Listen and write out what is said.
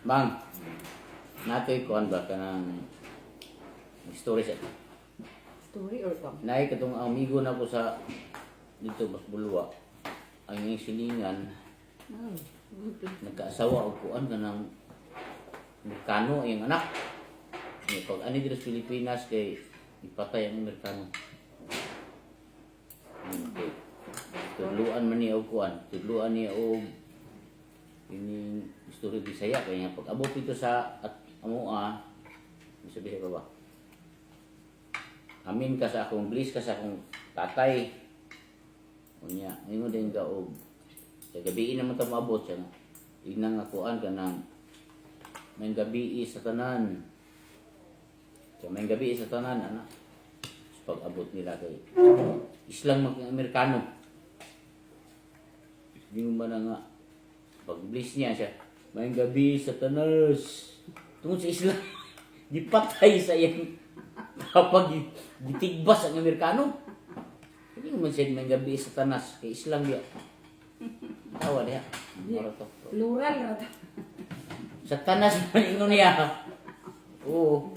Bang, natoy kuan ba ka ng story sa Story or kam? naay katong amigo na ko sa dito bas Bulwa. Ang yung silingan Oh, good. nagkaasawa og kuan ka ng Amerikano yung anak. Pag ani dito sa Pilipinas kay ipatay ang Amerikano. Okay. Tudluan man niya og kuan, tudluan niya og ini istorya Bisaya kaya pag abot dito sa at amoa sabihin ko ba amin ka sa akong bliss ka sa akong tatay unya ingon din ka og sa gabi naman ta maabot siya inang akuan ka ng may gabi sa tanan so may gabi sa tanan ana pag abot nila kay Islang Amerikano di mo ba na nga pag-bliss niya siya, may gabi sa tanas. Tungkol sa Islam, gipatay sa iyang kapag gitigbas ang Amerikano. Hindi mo man siya may gabi sa tanas, kay Islam niya. Tawa niya. Plural ra. Sa tanas man ingon niya. Oo.